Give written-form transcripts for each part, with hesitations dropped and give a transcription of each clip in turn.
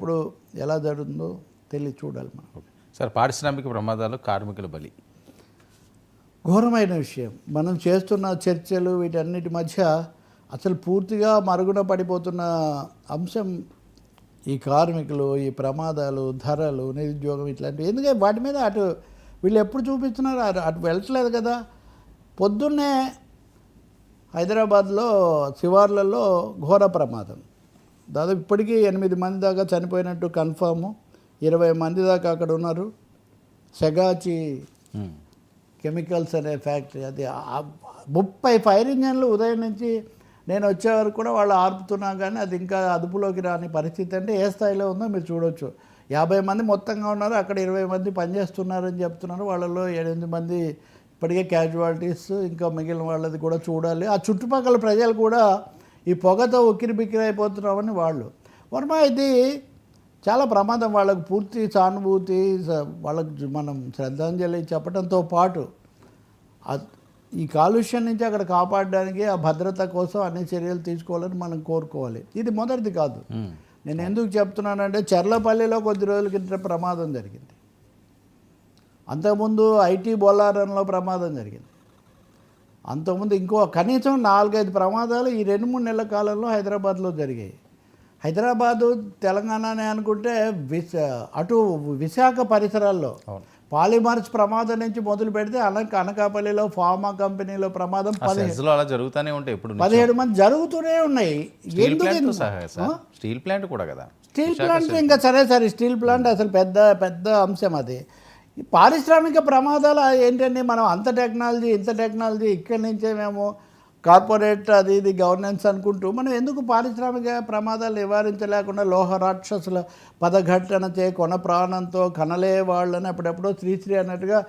ఎప్పుడు ఎలా జరుగుతుందో చూడాలి మనం. సార్, పారిశ్రామిక ప్రమాదాలు కార్మికుల బలి ఘోరమైన విషయం. మనం చేస్తున్న చర్చలు వీటన్నిటి మధ్య అసలు పూర్తిగా మరుగున పడిపోతున్న అంశం ఈ కార్మికులు, ఈ ప్రమాదాలు, ధరలు, నిరుద్యోగం ఇట్లాంటివి. ఎందుకంటే వాటి మీద అటు వీళ్ళు ఎప్పుడు చూపిస్తున్నారు, అటు వెళ్ళట్లేదు కదా. పొద్దున్నే హైదరాబాద్లో శివార్లలో ఘోర ప్రమాదం, దాదాపు ఇప్పటికీ 8 మంది దాకా చనిపోయినట్టు కన్ఫాము. 20 మంది దాకా అక్కడ ఉన్నారు. సెగాచి కెమికల్స్ అనే ఫ్యాక్టరీ, అది 30 ఫైర్ ఇంజన్లు ఉదయం నుంచి నేను వచ్చే వరకు కూడా వాళ్ళు ఆర్పుతున్నా కానీ అది ఇంకా అదుపులోకి రాని పరిస్థితి. అంటే ఏ స్థాయిలో ఉందో మీరు చూడవచ్చు. 50 మంది మొత్తంగా ఉన్నారు, అక్కడ 20 మంది పనిచేస్తున్నారని చెప్తున్నారు. వాళ్ళలో 8 మంది ఇప్పటికే క్యాజువాలిటీస్, ఇంకా మిగిలిన వాళ్ళది కూడా చూడాలి. ఆ చుట్టుపక్కల ప్రజలు కూడా ఈ పొగతో ఉక్కిరి బిక్కిరి అయిపోతున్నామని వాళ్ళు. వర్మ, ఇది చాలా ప్రమాదం. వాళ్ళకు పూర్తి సానుభూతి, వాళ్ళకు మనం శ్రద్ధాంజలి చెప్పడంతో పాటు ఈ కాలుష్యం నుంచి అక్కడ కాపాడడానికి, ఆ భద్రత కోసం అన్ని చర్యలు తీసుకోవాలని మనం కోరుకోవాలి. ఇది మొదటిది కాదు. నేను ఎందుకు చెప్తున్నానంటే చెర్లపల్లిలో కొద్ది రోజుల క్రితం ప్రమాదం జరిగింది. అంతకుముందు ఐటీ బొల్లారంలో ప్రమాదం జరిగింది. అంతకుముందు ఇంకో కనీసం 4-5 ప్రమాదాలు ఈ 2-3 నెలల కాలంలో హైదరాబాద్లో జరిగాయి. హైదరాబాదు తెలంగాణనే అనుకుంటే అటు విశాఖ పరిసరాల్లో పాలిమర్స్ ప్రమాదం నుంచి మొదలు పెడితే అనకాపల్లిలో ఫార్మా కంపెనీలో ప్రమాదం 17 మంది జరుగుతూనే ఉన్నాయి. స్టీల్ ప్లాంట్ కూడా కదా. స్టీల్ ప్లాంట్ ఇంకా సరే స్టీల్ ప్లాంట్ అసలు పెద్ద అంశం. అది పారిశ్రామిక ప్రమాదాలు ఏంటండి, మనం ఇంత టెక్నాలజీ ఇక్కడి నుంచే మేము కార్పొరేట్ అది ఇది గవర్నెన్స్ అనుకుంటూ మనం ఎందుకు పారిశ్రామిక ప్రమాదాలు నివారించలేకుండా లోహ రాక్షసుల పదఘట్టన కొన ప్రాణంతో కనలే వాళ్ళని అప్పుడెప్పుడో శ్రీశ్రీ అన్నట్టుగా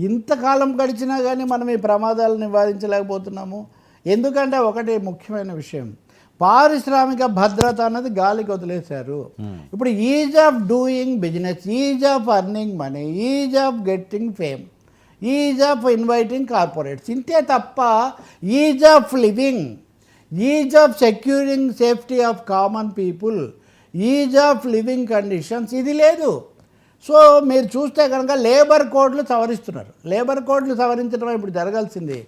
ఇంతకాలం గడిచినా కానీ మనం ఈ ప్రమాదాలు నివారించలేకపోతున్నాము. ఎందుకంటే ఒకటి ముఖ్యమైన విషయం, పారిశ్రామిక భద్రత అన్నది గాలికి వదిలేశారు. ఇప్పుడు is of doing business, is of earning money, is of getting fame, is of inviting corporates, ఇంతే తప్ప is of living, is of securing safety of common people, is of living conditions ఇది లేదు. సో మీరు చూస్తే కనుక labour కోడ్లు సవరిస్తున్నారు. Labour కోడ్లు సవరించడం ఇప్పుడు జరగాల్సింది.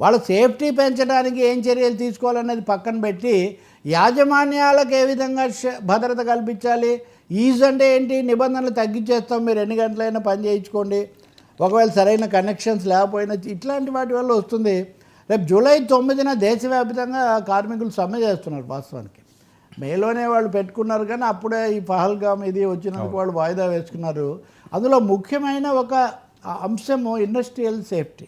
వాళ్ళ సేఫ్టీ పెంచడానికి ఏం చర్యలు తీసుకోవాలనేది పక్కన పెట్టి యాజమాన్యాలకు ఏ విధంగా భద్రత కల్పించాలి, ఈజ్ అంటే ఏంటి, నిబంధనలు తగ్గించేస్తాం, మీరు ఎన్ని గంటలైనా పని చేయించుకోండి, ఒకవేళ సరైన కనెక్షన్స్ లేకపోయినా ఇట్లాంటి వాటి వల్ల వస్తుంది. రేపు జూలై 9న దేశవ్యాప్తంగా కార్మికులు సమ్మె చేస్తున్నారు. వాస్తవానికి మేలోనే వాళ్ళు పెట్టుకున్నారు కానీ అప్పుడే ఈ పహల్గామ్ ఇది వచ్చినందుకు వాళ్ళు వాయిదా వేసుకున్నారు. అందులో ముఖ్యమైన ఒక అంశము ఇండస్ట్రియల్ సేఫ్టీ.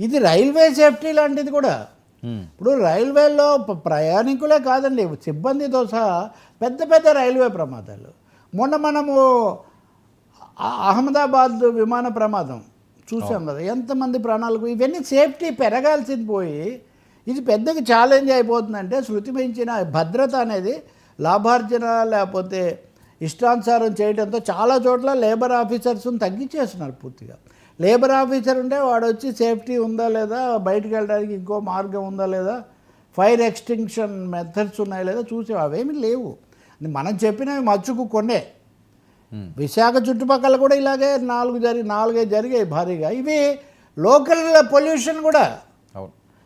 ఇది రైల్వే సేఫ్టీ లాంటిది కూడా. ఇప్పుడు రైల్వేలో ప్రయాణికులే కాదండి, సిబ్బందితో సహా పెద్ద రైల్వే ప్రమాదాలు. మొన్న మనము అహ్మదాబాద్ విమాన ప్రమాదం చూసాం కదా, ఎంతమంది ప్రాణాలకు. ఇవన్నీ సేఫ్టీ పెరగాల్సింది పోయి ఇది పెద్దగా ఛాలెంజ్ అయిపోతుందంటే శృతి మించిన భద్రత అనేది లాభార్జన లేకపోతే ఇష్టానుసారం చేయడంతో చాలా చోట్ల లేబర్ ఆఫీసర్స్ని తగ్గించేస్తున్నారు పూర్తిగా. లేబర్ ఆఫీసర్ ఉంటే వాడు వచ్చి సేఫ్టీ ఉందా లేదా, బయటకు వెళ్ళడానికి ఇంకో మార్గం ఉందా లేదా, ఫైర్ ఎక్స్టింక్షన్ మెథడ్స్ ఉన్నాయా లేదా చూసే అవేమీ లేవు. మనం చెప్పినవి మచ్చుకు కొన్నే. విశాఖ చుట్టుపక్కల కూడా ఇలాగే 4 జరిగాయి భారీగా. ఇవి లోకల్ పొల్యూషన్ కూడా.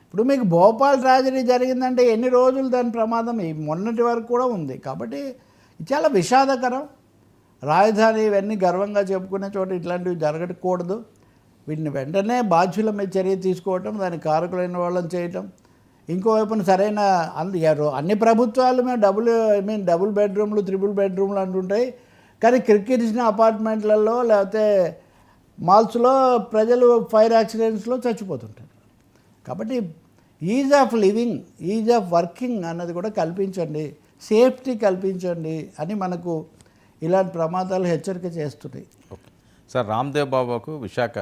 ఇప్పుడు మీకు భోపాల్ ట్రాజడీ జరిగిందంటే ఎన్ని రోజులు దాని ప్రమాదం మొన్నటి వరకు కూడా ఉంది. కాబట్టి చాలా విషాదకరం. రాజధాని ఇవన్నీ గర్వంగా చెప్పుకునే చోట ఇట్లాంటివి జరగకూడదు. వీటిని వెంటనే బాధ్యుల మీద చర్య తీసుకోవటం, దానికి కారకులైన వాళ్ళని చేయటం. ఇంకోవైపున సరైన అన్ని ప్రభుత్వాలు మేము డబుల్ బెడ్రూమ్లు, 3 బెడ్రూమ్లు అంటుంటాయి. కానీ కిర్కిరిసిన అపార్ట్మెంట్లలో లేకపోతే మాల్స్లో ప్రజలు ఫైర్ యాక్సిడెంట్స్లో చచ్చిపోతుంటారు. కాబట్టి is of living, is of working అన్నది కూడా కల్పించండి, సేఫ్టీ కల్పించండి అని మనకు ఇలాంటి ప్రమాదాలు హెచ్చరిక చేస్తున్నాయి. సార్, రామ్దేవ్ బాబాకు విశాఖ